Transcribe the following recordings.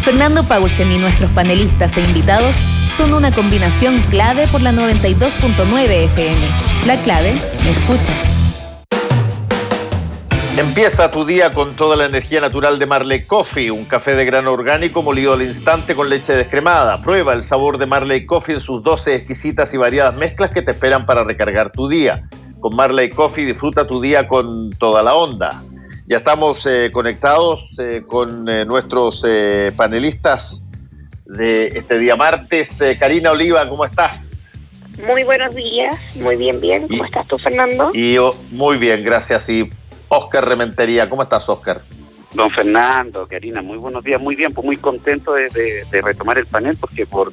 Fernando Paulsen y nuestros panelistas e invitados son una combinación clave por la 92.9 FM. La clave me escucha. Empieza tu día con toda la energía natural de Marley Coffee, un café de grano orgánico molido al instante con leche descremada. Prueba el sabor de Marley Coffee en sus 12 exquisitas y variadas mezclas que te esperan para recargar tu día. Con Marley Coffee disfruta tu día con toda la onda. Ya estamos conectados con nuestros panelistas de este día martes. Karina Oliva, ¿cómo estás? Muy buenos días, muy bien. ¿Cómo estás tú, Fernando? Y yo, muy bien, gracias. Y Óscar Rementería, ¿cómo estás, Óscar? Don Fernando, Karina, muy buenos días, muy bien, pues muy contento de retomar el panel porque por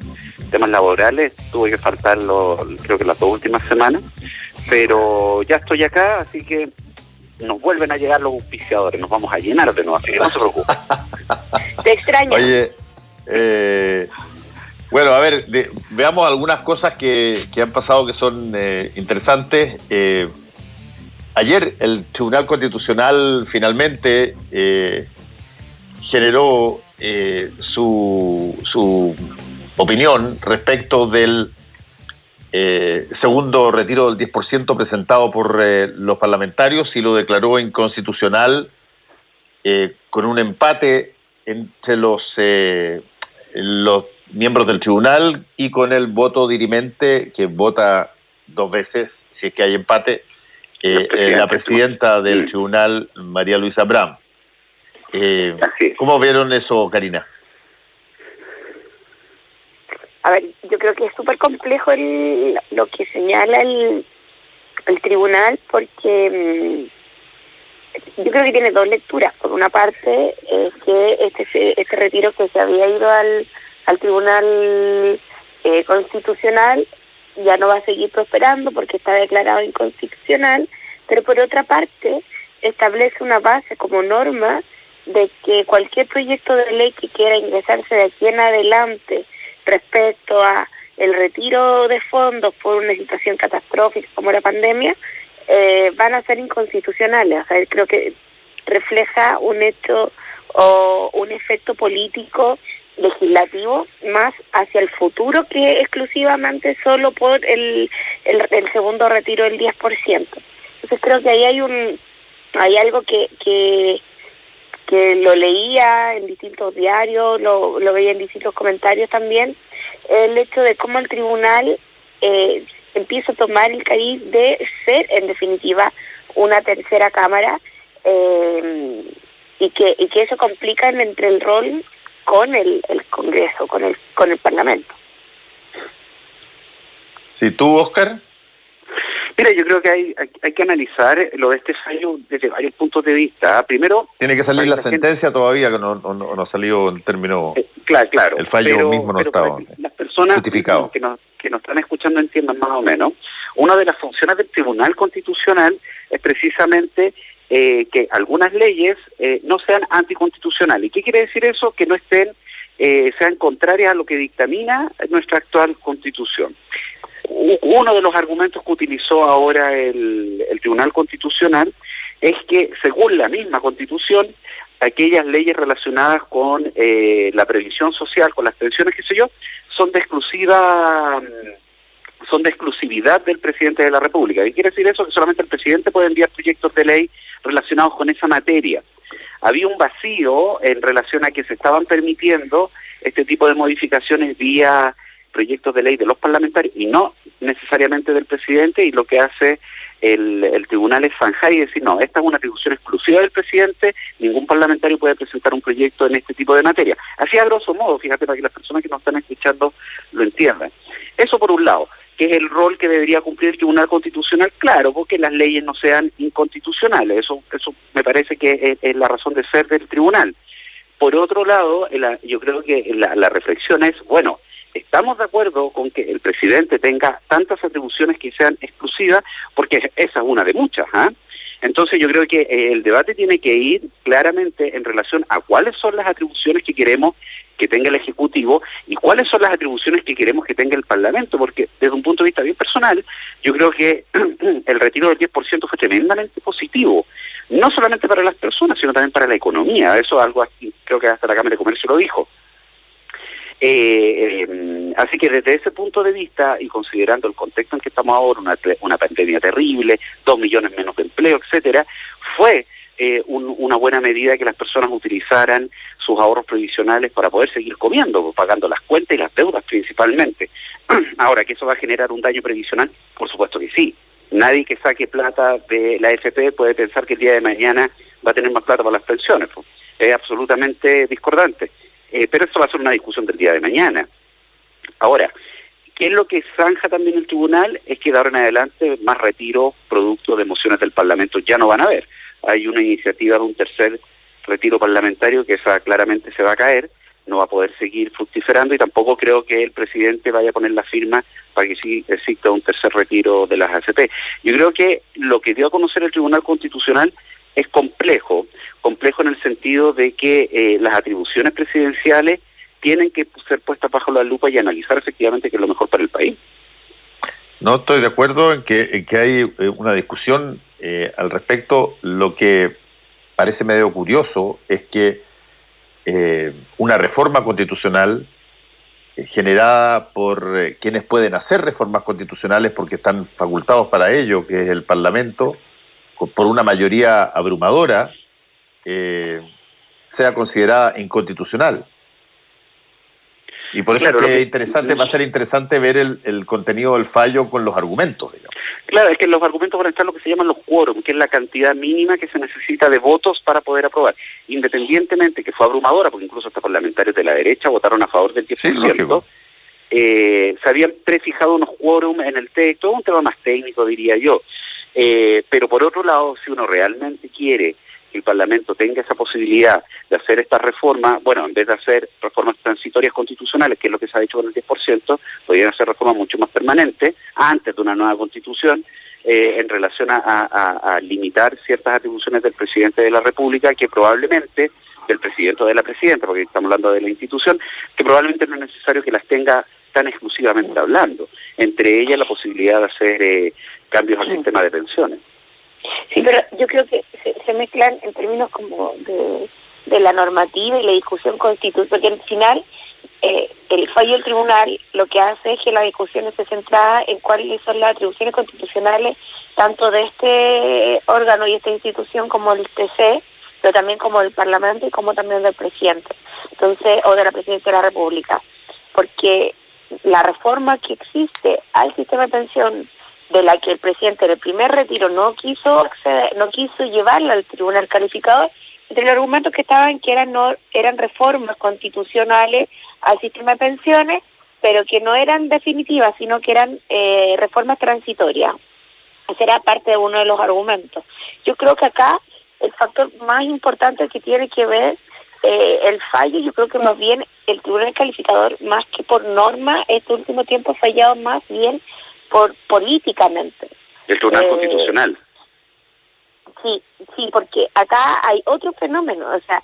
temas laborales tuve que faltarlo creo que las 2 últimas semanas, pero ya estoy acá, así que nos vuelven a llegar los auspiciadores, nos vamos a llenar de nuevo, así que no se preocupen. Te extraño. Oye, bueno, a ver, veamos algunas cosas que han pasado que son interesantes. Ayer el Tribunal Constitucional finalmente generó su opinión respecto del segundo retiro del 10% presentado por los parlamentarios y lo declaró inconstitucional con un empate entre los miembros del tribunal y con el voto dirimente que vota 2 veces si es que hay empate. La presidenta del tribunal, María Luisa Abraham. ¿Cómo vieron eso, Karina? A ver, yo creo que es súper complejo lo que señala el tribunal porque yo creo que tiene 2 lecturas. Por una parte, que este retiro que se había ido al tribunal constitucional ya no va a seguir prosperando porque está declarado inconstitucional, pero por otra parte establece una base como norma de que cualquier proyecto de ley que quiera ingresarse de aquí en adelante respecto a el retiro de fondos por una situación catastrófica como la pandemia, van a ser inconstitucionales. O sea, creo que refleja un hecho o un efecto político legislativo más hacia el futuro que exclusivamente solo por el segundo retiro del 10%. Entonces creo que ahí hay algo que lo leía en distintos diarios, lo veía en distintos comentarios también, el hecho de cómo el tribunal empieza a tomar el cariz de ser en definitiva una tercera cámara y que eso complica entre el rol con el Congreso, con el Parlamento. ¿Sí, tú, Óscar? Mira, yo creo que hay que analizar lo de este fallo desde varios puntos de vista. Primero, tiene que salir la sentencia todavía, que no ha salido en términos... claro. El fallo mismo no estaba las personas justificado. que nos están escuchando entiendan más o menos. Una de las funciones del Tribunal Constitucional es precisamente que algunas leyes no sean anticonstitucionales. ¿Y qué quiere decir eso? Que no sean contrarias a lo que dictamina nuestra actual Constitución. Uno de los argumentos que utilizó ahora el Tribunal Constitucional es que, según la misma Constitución, aquellas leyes relacionadas con la previsión social, con las pensiones, qué sé yo, son de exclusividad del presidente de la República. ¿Qué quiere decir eso? Que solamente el presidente puede enviar proyectos de ley relacionados con esa materia. Había un vacío en relación a que se estaban permitiendo este tipo de modificaciones vía proyectos de ley de los parlamentarios y no necesariamente del presidente, y lo que hace el tribunal es zanjar y decir, no, esta es una atribución exclusiva del presidente, ningún parlamentario puede presentar un proyecto en este tipo de materia. Así a grosso modo, fíjate, para que las personas que nos están escuchando lo entiendan. Eso por un lado, que es el rol que debería cumplir el Tribunal Constitucional, claro, porque las leyes no sean inconstitucionales, eso me parece que es la razón de ser del tribunal. Por otro lado, yo creo que la reflexión es, bueno, estamos de acuerdo con que el presidente tenga tantas atribuciones que sean exclusivas, porque esa es una de muchas, ¿ah? Entonces yo creo que el debate tiene que ir claramente en relación a cuáles son las atribuciones que queremos que tenga el Ejecutivo y cuáles son las atribuciones que queremos que tenga el Parlamento, porque desde un punto de vista bien personal, yo creo que el retiro del 10% fue tremendamente positivo, no solamente para las personas, sino también para la economía. Eso es algo así, creo que hasta la Cámara de Comercio lo dijo. Así que desde ese punto de vista, y considerando el contexto en que estamos ahora, una pandemia terrible, 2 millones menos de empleo, etcétera, fue una buena medida que las personas utilizaran sus ahorros previsionales para poder seguir comiendo, pagando las cuentas y las deudas principalmente. Ahora, ¿que eso va a generar un daño previsional? Por supuesto que sí. Nadie que saque plata de la AFP puede pensar que el día de mañana va a tener más plata para las pensiones. Pues. Es absolutamente discordante. Pero eso va a ser una discusión del día de mañana. Ahora, ¿qué es lo que zanja también el tribunal? Es que de ahora en adelante más retiro producto de mociones del Parlamento ya no van a haber. Hay una iniciativa de un tercer retiro parlamentario que esa claramente se va a caer, no va a poder seguir fructiferando, y tampoco creo que el presidente vaya a poner la firma para que sí exista un tercer retiro de las AFP. Yo creo que lo que dio a conocer el Tribunal Constitucional es complejo en el sentido de que las atribuciones presidenciales tienen que ser puestas bajo la lupa y analizar efectivamente qué es lo mejor para el país. No estoy de acuerdo en que hay una discusión al respecto. Lo que parece medio curioso es que una reforma constitucional generada por quienes pueden hacer reformas constitucionales porque están facultados para ello, que es el Parlamento, por una mayoría abrumadora, sea considerada inconstitucional. Y por eso claro, es que va a ser interesante ver el contenido del fallo con los argumentos, digamos. Claro, es que los argumentos van a estar lo que se llaman los quórum, que es la cantidad mínima que se necesita de votos para poder aprobar. Independientemente que fue abrumadora, porque incluso hasta parlamentarios de la derecha votaron a favor del 10%, se habían prefijado unos quórum en el texto, un tema más técnico diría yo. Pero por otro lado, si uno realmente quiere que el Parlamento tenga esa posibilidad de hacer esta reforma, bueno, en vez de hacer reformas transitorias constitucionales, que es lo que se ha hecho con el 10%, podrían hacer reformas mucho más permanentes, antes de una nueva constitución, en relación a limitar ciertas atribuciones del presidente de la República, que probablemente, del presidente o de la presidenta, porque estamos hablando de la institución, que probablemente no es necesario que las tenga tan exclusivamente hablando, entre ellas la posibilidad de hacer cambios al sistema de pensiones. Sí, pero yo creo que se mezclan en términos como de la normativa y la discusión constitucional, porque al final el fallo del tribunal lo que hace es que la discusión esté centrada en cuáles son las atribuciones constitucionales tanto de este órgano y esta institución como el TC, pero también como del Parlamento y como también del presidente, entonces, o de la Presidencia de la República, porque la reforma que existe al sistema de pensión, de la que el presidente en el primer retiro no quiso llevarla al tribunal calificador, entre los argumentos que estaban que eran reformas constitucionales al sistema de pensiones, pero que no eran definitivas, sino que eran reformas transitorias. Ese era parte de uno de los argumentos. Yo creo que acá el factor más importante que tiene que ver el fallo, yo creo que más bien el tribunal calificador, más que por norma, este último tiempo ha fallado más bien por políticamente. El Tribunal Constitucional. Sí, porque acá hay otro fenómeno, o sea,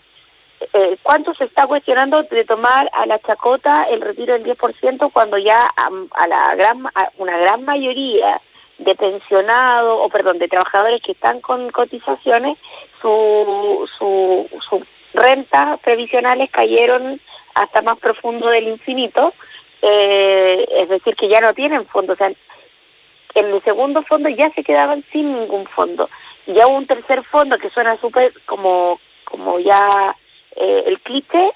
¿cuánto se está cuestionando de tomar a la chacota el retiro del 10% cuando ya a una gran mayoría de pensionados, de trabajadores que están con cotizaciones, sus rentas previsionales cayeron hasta más profundo del infinito, es decir, que ya no tienen fondo, o sea, en el segundo fondo ya se quedaban sin ningún fondo. Ya hubo un tercer fondo que suena súper como ya el cliché,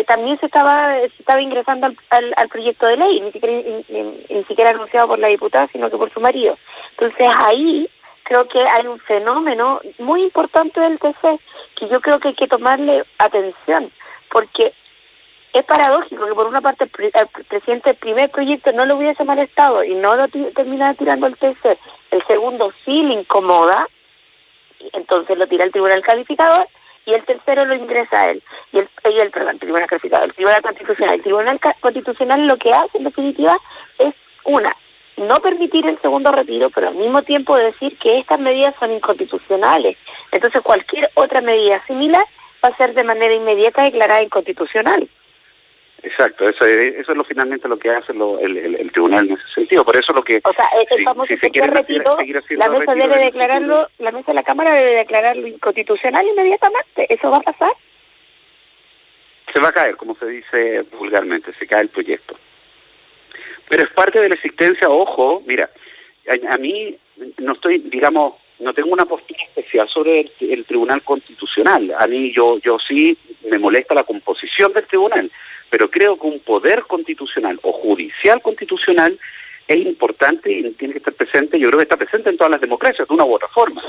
también se estaba ingresando al proyecto de ley, ni siquiera anunciado por la diputada, sino que por su marido. Entonces ahí creo que hay un fenómeno muy importante del TC, que yo creo que hay que tomarle atención, porque es paradójico que por una parte el presidente del primer proyecto no lo hubiese molestado y no lo termina tirando el TC, el segundo sí le incomoda, entonces lo tira el tribunal calificador, y el tercero lo ingresa a él, el tribunal calificador, el tribunal constitucional. El tribunal constitucional lo que hace en definitiva es no permitir el segundo retiro, pero al mismo tiempo decir que estas medidas son inconstitucionales. Entonces cualquier otra medida similar va a ser de manera inmediata declarada inconstitucional. Exacto, eso es finalmente lo que hace el tribunal en ese sentido. Por eso lo que... O sea, el famoso retiro, la mesa debe declararlo, la mesa de la Cámara debe declararlo inconstitucional inmediatamente. ¿Eso va a pasar? se va a caer, como se dice vulgarmente, se cae el proyecto. Pero es parte de la existencia, ojo, mira, a mí no tengo una postura especial sobre el Tribunal Constitucional. A mí yo sí me molesta la composición del tribunal, pero creo que un poder constitucional o judicial constitucional es importante y tiene que estar presente. Yo creo que está presente en todas las democracias de una u otra forma.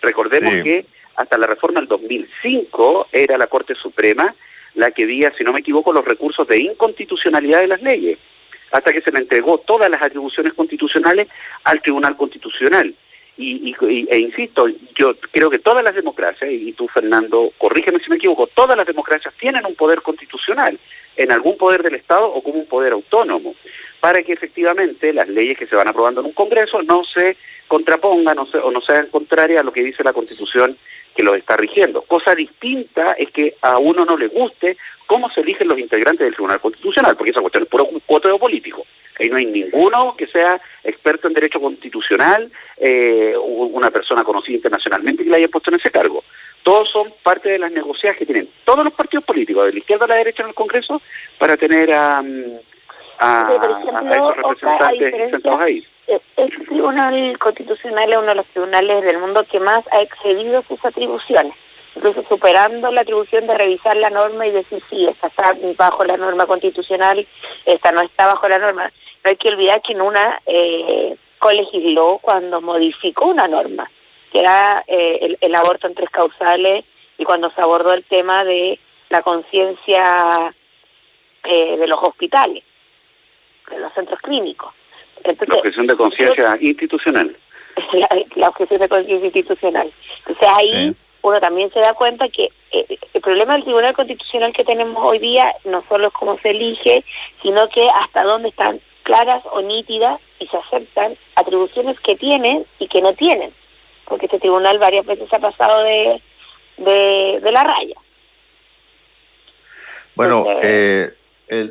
Recordemos que hasta la reforma del 2005 era la Corte Suprema la que veía, si no me equivoco, los recursos de inconstitucionalidad de las leyes, hasta que se le entregó todas las atribuciones constitucionales al Tribunal Constitucional. E insisto, yo creo que todas las democracias, y tú, Fernando, corrígeme si me equivoco, todas las democracias tienen un poder constitucional, en algún poder del Estado o como un poder autónomo, para que efectivamente las leyes que se van aprobando en un Congreso no se contrapongan o no sean contrarias a lo que dice la Constitución que los está rigiendo. Cosa distinta es que a uno no le guste cómo se eligen los integrantes del Tribunal Constitucional, porque esa cuestión es puro cuoteo político. Ahí no hay ninguno que sea experto en derecho constitucional, una persona conocida internacionalmente que le haya puesto en ese cargo. Todos son parte de las negociadas que tienen todos los partidos políticos, de la izquierda a la derecha en el Congreso, para tener a esos representantes sentados ahí. El Tribunal Constitucional es uno de los tribunales del mundo que más ha excedido sus atribuciones, incluso superando la atribución de revisar la norma y decir sí, esta está bajo la norma constitucional, esta no está bajo la norma. No hay que olvidar que en una colegisló cuando modificó una norma, que era el aborto en 3 causales, y cuando se abordó el tema de la conciencia de los hospitales, de los centros clínicos. Entonces, la objeción de conciencia institucional. La objeción de conciencia institucional. Entonces ahí uno también se da cuenta que el problema del Tribunal Constitucional que tenemos hoy día no solo es cómo se elige, sino que hasta dónde están claras o nítidas y se aceptan atribuciones que tienen y que no tienen, porque este tribunal varias veces se ha pasado de la raya. Bueno,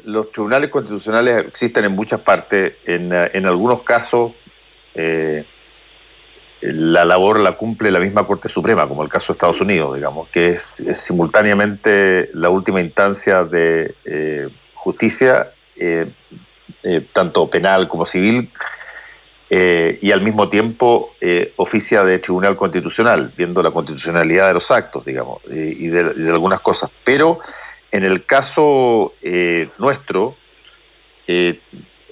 los tribunales constitucionales existen en muchas partes. En algunos casos la labor la cumple la misma Corte Suprema, como el caso de Estados Unidos, digamos, que es simultáneamente la última instancia de justicia, tanto penal como civil, y al mismo tiempo oficia de Tribunal Constitucional, viendo la constitucionalidad de los actos, digamos, y de algunas cosas. Pero en el caso nuestro,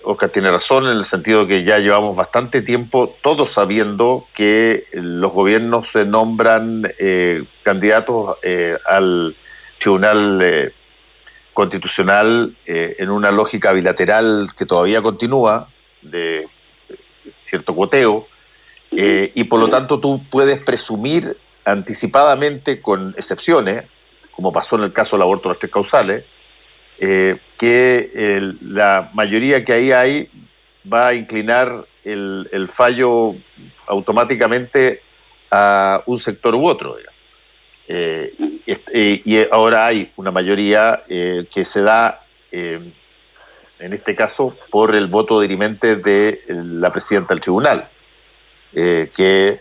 Oscar tiene razón en el sentido de que ya llevamos bastante tiempo todos sabiendo que los gobiernos se nombran candidatos al Tribunal Constitucional en una lógica bilateral que todavía continúa, de cierto cuoteo, y por lo tanto tú puedes presumir anticipadamente, con excepciones, como pasó en el caso del aborto de las 3 causales, que la mayoría que ahí hay va a inclinar el fallo automáticamente a un sector u otro, digamos. Y ahora hay una mayoría que se da, en este caso, por el voto dirimente de la presidenta del tribunal, que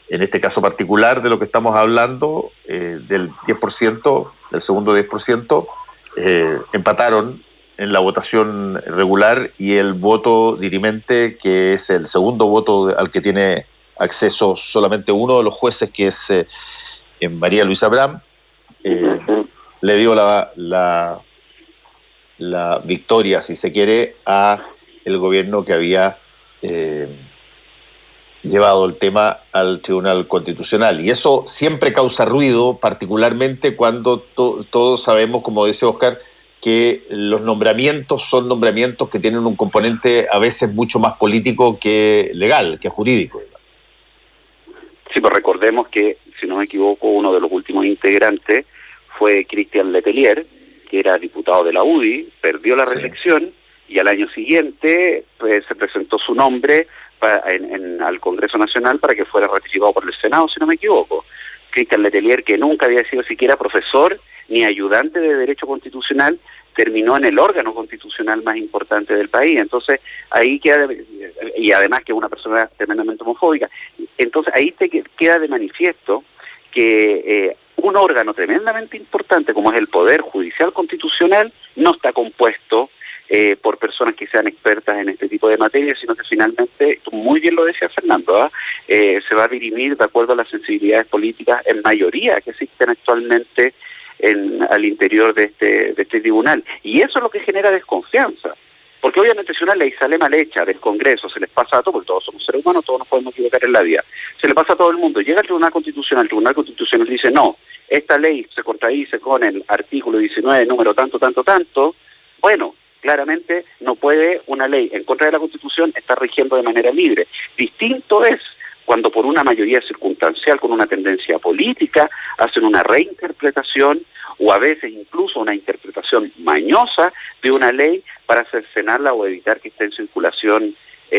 en este caso particular de lo que estamos hablando, del 10%, del segundo 10%, empataron en la votación regular, y el voto dirimente, que es el segundo voto al que tiene acceso solamente uno de los jueces, que es María Luisa Abraham, le dio la victoria, si se quiere, a el gobierno que había llevado el tema al Tribunal Constitucional. Y eso siempre causa ruido, particularmente cuando todos sabemos, como dice Oscar, que los nombramientos son nombramientos que tienen un componente a veces mucho más político que legal, que jurídico. Sí, pues recordemos que, si no me equivoco, uno de los últimos integrantes fue Cristian Letelier, que era diputado de la UDI, perdió la reelección, y al año siguiente pues, se presentó su nombre al Congreso Nacional para que fuera ratificado por el Senado, si no me equivoco. Cristian Letelier, que nunca había sido siquiera profesor ni ayudante de Derecho Constitucional, terminó en el órgano constitucional más importante del país. Entonces, ahí queda, y además que es una persona tremendamente homofóbica, entonces ahí te queda de manifiesto que un órgano tremendamente importante como es el Poder Judicial Constitucional no está compuesto por personas que sean expertas en este tipo de materias, sino que finalmente, muy bien lo decía Fernando, se va a dirimir de acuerdo a las sensibilidades políticas en mayoría que existen actualmente al interior de este tribunal. Y eso es lo que genera desconfianza. Porque obviamente si una ley sale mal hecha del Congreso, se les pasa a todos, porque todos somos seres humanos, todos nos podemos equivocar en la vida, se le pasa a todo el mundo, llega al Tribunal Constitucional dice, no, esta ley se contradice con el artículo 19, número tanto, bueno, claramente no puede una ley en contra de la Constitución estar rigiendo de manera libre. Distinto es cuando por una mayoría circunstancial, con una tendencia política, hacen una reinterpretación o a veces incluso una interpretación mañosa de una ley para cercenarla o evitar que esté en circulación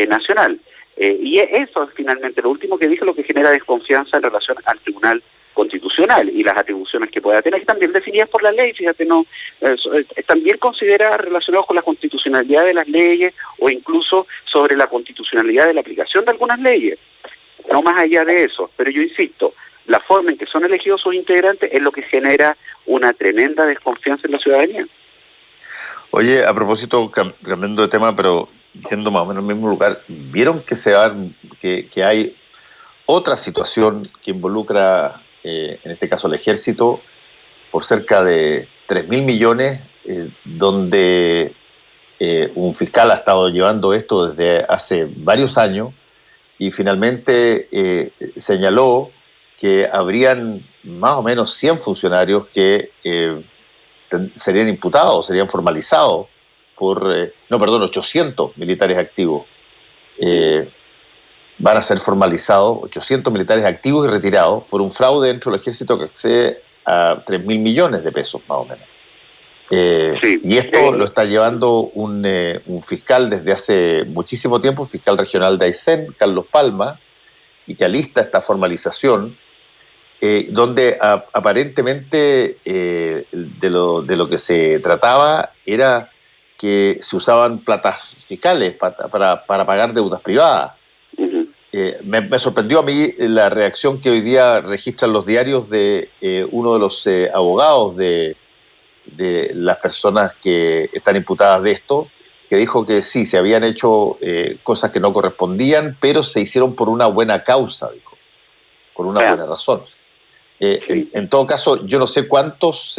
nacional. Y eso es finalmente lo último que dije, lo que genera desconfianza en relación al Tribunal Constitucional y las atribuciones que pueda tener, que también definidas por la ley, fíjate, no también considera relacionados con la constitucionalidad de las leyes o incluso sobre la constitucionalidad de la aplicación de algunas leyes, no más allá de eso. Pero yo insisto, la forma en que son elegidos sus integrantes es lo que genera una tremenda desconfianza en la ciudadanía. Oye, a propósito, cambiando de tema, pero siendo más o menos en el mismo lugar, ¿vieron que hay otra situación que involucra, en este caso al ejército, por cerca de 3.000 millones, donde un fiscal ha estado llevando esto desde hace varios años y finalmente señaló que habrían más o menos 100 funcionarios que serían imputados, serían formalizados por, 800 militares activos. Van a ser formalizados 800 militares activos y retirados por un fraude dentro del ejército que excede a 3.000 millones de pesos, más o menos. Y esto lo está llevando un fiscal desde hace muchísimo tiempo, un fiscal regional de Aysén, Carlos Palma, y que alista esta formalización, donde aparentemente de lo que se trataba era que se usaban platas fiscales para pagar deudas privadas. Me sorprendió a mí la reacción que hoy día registran los diarios de uno de los abogados de las personas que están imputadas de esto, que dijo que sí, se habían hecho cosas que no correspondían, pero se hicieron por una buena causa, dijo, por una buena razón. En todo caso, yo no sé cuántos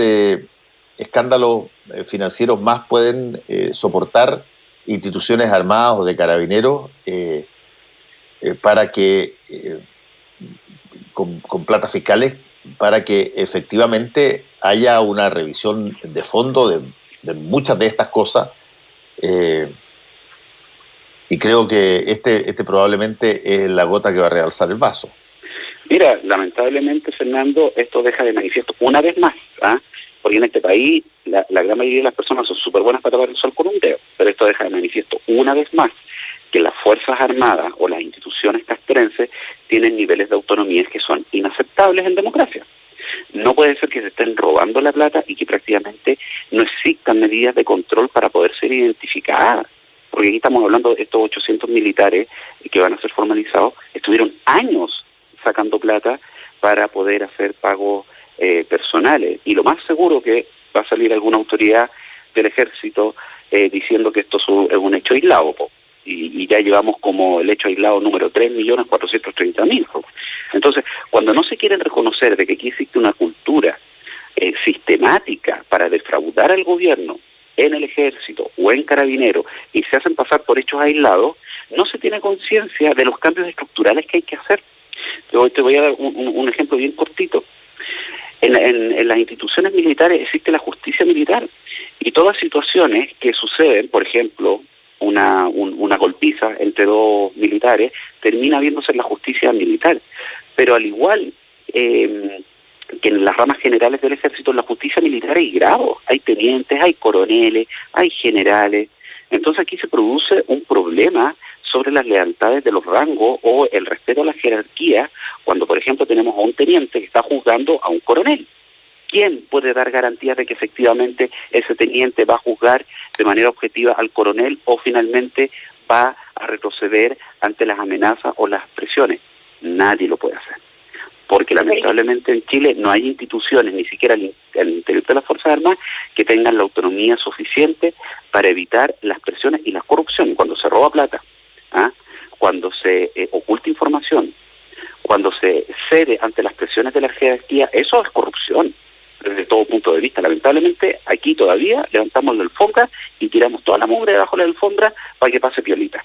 escándalos financieros más pueden soportar instituciones armadas o de carabineros para que, con platas fiscales, para que efectivamente haya una revisión de fondo de muchas de estas cosas. Y creo que este probablemente es la gota que va a realzar el vaso. Mira, lamentablemente, Fernando, esto deja de manifiesto una vez más, porque en este país la gran mayoría de las personas son súper buenas para tapar el sol con un dedo, pero esto deja de manifiesto una vez más que las Fuerzas Armadas o las instituciones castrenses tienen niveles de autonomía que son inaceptables en democracia. No puede ser que se estén robando la plata y que prácticamente no existan medidas de control para poder ser identificadas. Porque aquí estamos hablando de estos 800 militares que van a ser formalizados, estuvieron años sacando plata para poder hacer pagos personales. Y lo más seguro que va a salir alguna autoridad del ejército diciendo que esto es un hecho aislado, y ya llevamos como el hecho aislado número 3.430.000. Entonces, cuando no se quieren reconocer de que aquí existe una cultura sistemática para defraudar al gobierno en el ejército o en carabineros y se hacen pasar por hechos aislados, no se tiene conciencia de los cambios estructurales que hay que hacer. Yo te voy a dar un ejemplo bien cortito. En las instituciones militares existe la justicia militar y todas situaciones que suceden, por ejemplo, una golpiza entre dos militares, termina viéndose en la justicia militar. Pero al igual que en las ramas generales del ejército, en la justicia militar hay grados, hay tenientes, hay coroneles, hay generales. Entonces aquí se produce un problema sobre las lealtades de los rangos o el respeto a la jerarquía, cuando por ejemplo tenemos a un teniente que está juzgando a un coronel. ¿Quién puede dar garantías de que efectivamente ese teniente va a juzgar de manera objetiva al coronel o finalmente va a retroceder ante las amenazas o las presiones? Nadie lo puede hacer. porque lamentablemente en Chile no hay instituciones, ni siquiera al interior de las Fuerzas Armadas, que tengan la autonomía suficiente para evitar las presiones y la corrupción. Cuando se roba plata, cuando se oculta información, cuando se cede ante las presiones de la jerarquía, eso es corrupción desde todo punto de vista. Lamentablemente aquí todavía levantamos la alfombra y tiramos toda la mugre debajo de la alfombra para que pase piolita.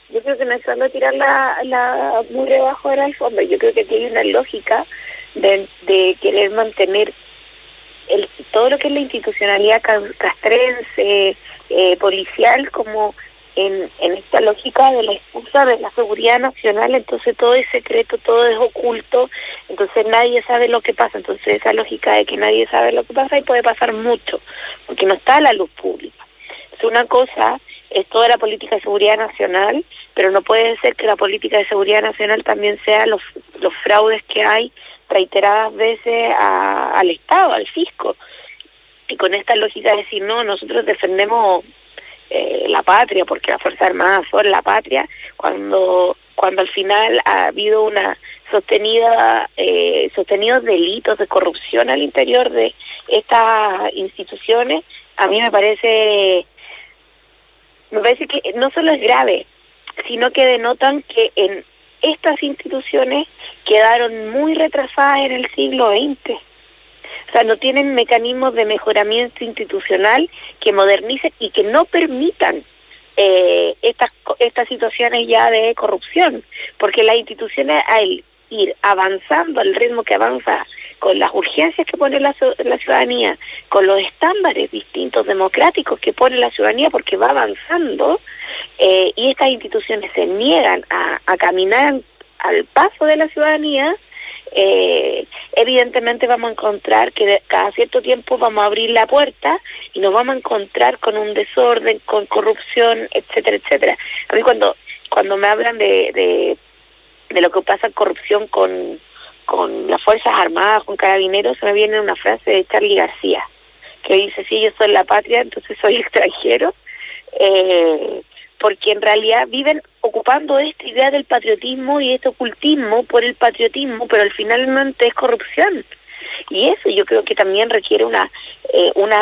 Yo creo que no es solo tirar la mugre debajo de la alfombra, yo creo que aquí hay una lógica de querer mantener todo lo que es la institucionalidad castrense, policial, como en esta lógica de la excusa de la seguridad nacional. Entonces todo es secreto, todo es oculto, entonces nadie sabe lo que pasa. Entonces esa lógica de que nadie sabe lo que pasa, y puede pasar mucho, porque no está a la luz pública. Es una cosa, es toda la política de seguridad nacional, pero no puede ser que la política de seguridad nacional también sea los fraudes que hay reiteradas veces al Estado, al fisco. Y con esta lógica de decir, no, nosotros defendemos la patria, porque las Fuerzas Armadas son la patria, cuando al final ha habido una sostenidos delitos de corrupción al interior de estas instituciones. A mí me parece que no solo es grave, sino que denotan que en estas instituciones quedaron muy retrasadas en el siglo XX. O sea, no tienen mecanismos de mejoramiento institucional que modernicen y que no permitan estas situaciones ya de corrupción, porque las instituciones, al ir avanzando al ritmo que avanza, con las urgencias que pone la ciudadanía, con los estándares distintos democráticos que pone la ciudadanía, porque va avanzando, y estas instituciones se niegan a caminar al paso de la ciudadanía, evidentemente vamos a encontrar que cada cierto tiempo vamos a abrir la puerta y nos vamos a encontrar con un desorden, con corrupción, etcétera, etcétera. A mí cuando me hablan de lo que pasa en corrupción con las Fuerzas Armadas, con Carabineros, se me viene una frase de Charly García, que dice, si yo soy la patria, entonces soy extranjero, porque en realidad viven ocupando esta idea del patriotismo y este ocultismo por el patriotismo, pero al final es corrupción. Y eso yo creo que también requiere una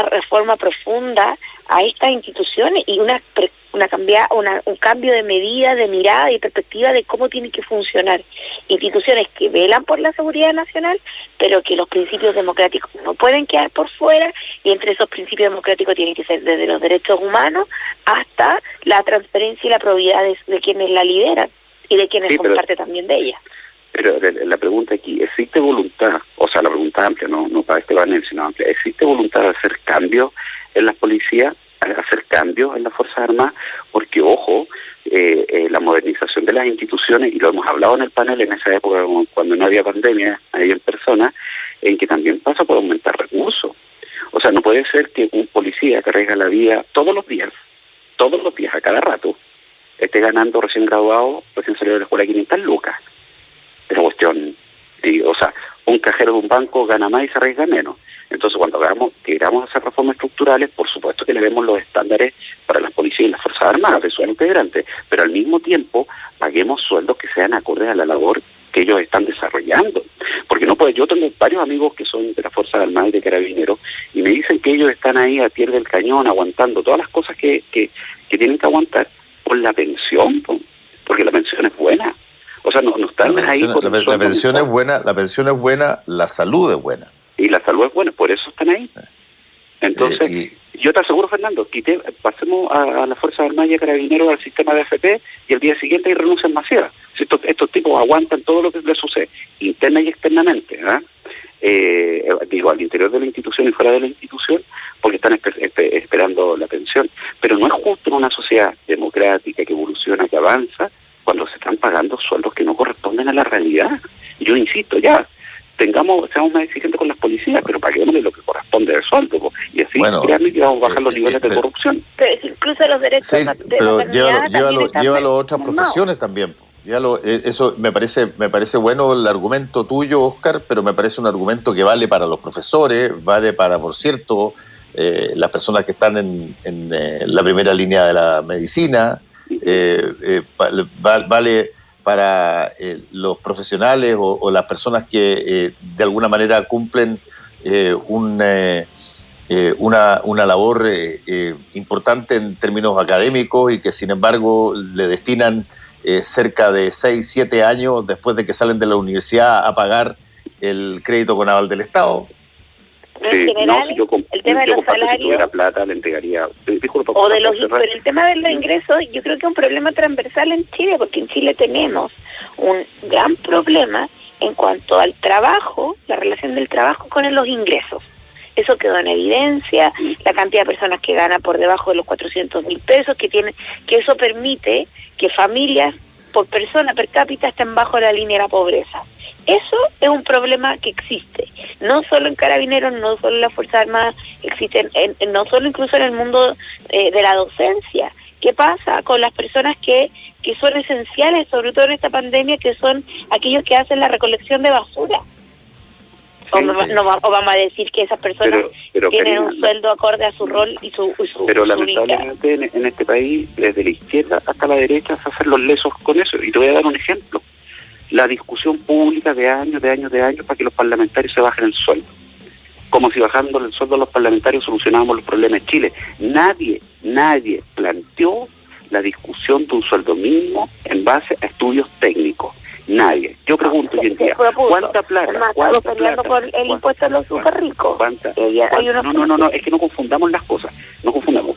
reforma profunda a estas instituciones y un cambio de medida, de mirada y perspectiva de cómo tienen que funcionar instituciones que velan por la seguridad nacional, pero que los principios democráticos no pueden quedar por fuera, y entre esos principios democráticos tienen que ser desde los derechos humanos hasta la transparencia y la probidad de quienes la lideran y de quienes son parte también de ella. Pero la pregunta aquí, ¿existe voluntad? O sea, la pregunta amplia, no para este panel, sino amplia. ¿Existe voluntad de hacer cambios en las policías, hacer cambios en las Fuerzas Armadas? Porque, ojo, la modernización de las instituciones, y lo hemos hablado en el panel en esa época, cuando no había pandemia, ahí en persona, en que también pasa por aumentar recursos. O sea, no puede ser que un policía que arriesga la vida todos los días, a cada rato, esté ganando recién graduado, recién salido de la escuela, 500 lucas. Es una cuestión, o sea, un cajero de un banco gana más y se arriesga menos. Entonces, cuando queramos hacer reformas estructurales, por supuesto que le demos los estándares para las policías y las Fuerzas Armadas de sus integrantes, pero al mismo tiempo paguemos sueldos que sean acordes a la labor que ellos están desarrollando. Porque no puede, yo tengo varios amigos que son de las Fuerzas Armadas y de Carabineros, y me dicen que ellos están ahí a pie del cañón, aguantando todas las cosas que tienen que aguantar por la pensión, porque la pensión es buena. O sea, no están ahí por la pensión es buena, la salud es buena. Y la salud es buena, por eso están ahí. Entonces, yo te aseguro, Fernando, pasemos a las Fuerzas Armadas y a Carabineros al sistema de AFP, y el día siguiente hay renuncias masivas. Si estos tipos aguantan todo lo que les sucede, interna y externamente, al interior de la institución y fuera de la institución, porque están esperando la pensión. Pero no es justo en una sociedad democrática que evoluciona, que avanza, cuando se están pagando sueldos que no corresponden a la realidad. Yo insisto, seamos más exigentes con las policías, pero paguémosle lo que corresponde del sueldo, y así realmente vamos a bajar los niveles de corrupción. Pero incluso los derechos de pero llévalo a otras profesiones también. Eso me parece bueno el argumento tuyo, Óscar, pero me parece un argumento que vale para los profesores, vale para, por cierto, las personas que están en la primera línea de la medicina, vale los profesionales o las personas que de alguna manera cumplen una labor importante en términos académicos y que sin embargo le destinan cerca de 6, 7 años después de que salen de la universidad a pagar el crédito con aval del Estado. En general, el tema de los salarios, si tuviera plata, le entregaría, disculpa, o de los, pero el tema de los ingresos, yo creo que es un problema transversal en Chile, porque en Chile tenemos un gran problema en cuanto al trabajo, la relación del trabajo con los ingresos. Eso quedó en evidencia, la cantidad de personas que gana por debajo de los 400.000 pesos, que eso permite que familias por persona per cápita estén bajo la línea de la pobreza. Eso es un problema que existe, no solo en Carabineros, no solo en las Fuerzas Armadas, existen, no solo incluso en el mundo de la docencia. ¿Qué pasa con las personas que son esenciales, sobre todo en esta pandemia, que son aquellos que hacen la recolección de basura? O vamos a decir que esas personas pero tienen Karina, un sueldo acorde a su rol y su pero lamentablemente en este país, desde la izquierda hasta la derecha, se hacen los lesos con eso. Y te voy a dar un ejemplo. La discusión pública de años para que los parlamentarios se bajen el sueldo. Como si bajando el sueldo a los parlamentarios solucionábamos los problemas de Chile. Nadie planteó la discusión de un sueldo mínimo en base a estudios técnicos. Nadie. Yo pregunto hoy en día, ¿cuánta plata? Por el impuesto a los super ricos. No, es que no confundamos las cosas. No confundamos.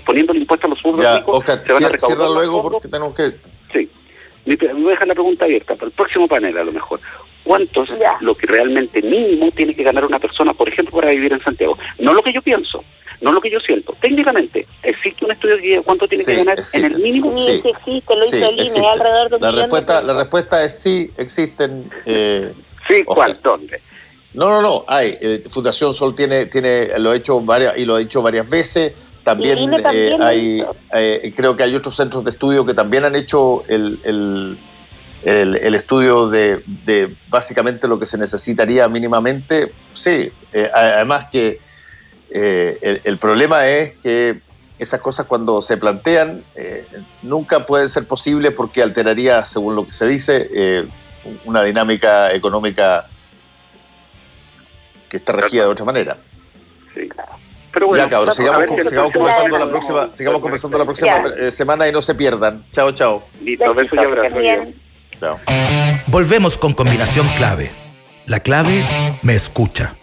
Poniendo el impuesto a los super ricos, Oscar, se van a recaudar cierra luego porque tenemos que... Sí. Voy a dejar la pregunta abierta para el próximo panel, a lo mejor. ¿Cuánto es lo que realmente mínimo tiene que ganar una persona, por ejemplo, para vivir en Santiago? No lo que yo pienso, no lo que yo siento. Técnicamente, ¿existe un estudio de cuánto tiene que ganar en el mínimo? Sí, existe, lo hizo el INE, alrededor de un millón de pesos. La respuesta es sí, existen. Sí, ¿cuál? ¿Dónde? No, hay. Fundación Sol lo ha hecho varias veces. También creo que hay otros centros de estudio que también han hecho el estudio de básicamente lo que se necesitaría mínimamente. Sí, además que el problema es que esas cosas cuando se plantean nunca pueden ser posibles porque alteraría, según lo que se dice, una dinámica económica que está regida de otra manera. Sí, claro. Pero bueno, ya, cabros, sigamos conversando la próxima semana y no se pierdan. Chao. Listo, besos y abrazos. Chao. Volvemos con Combinación Clave. La clave me escucha.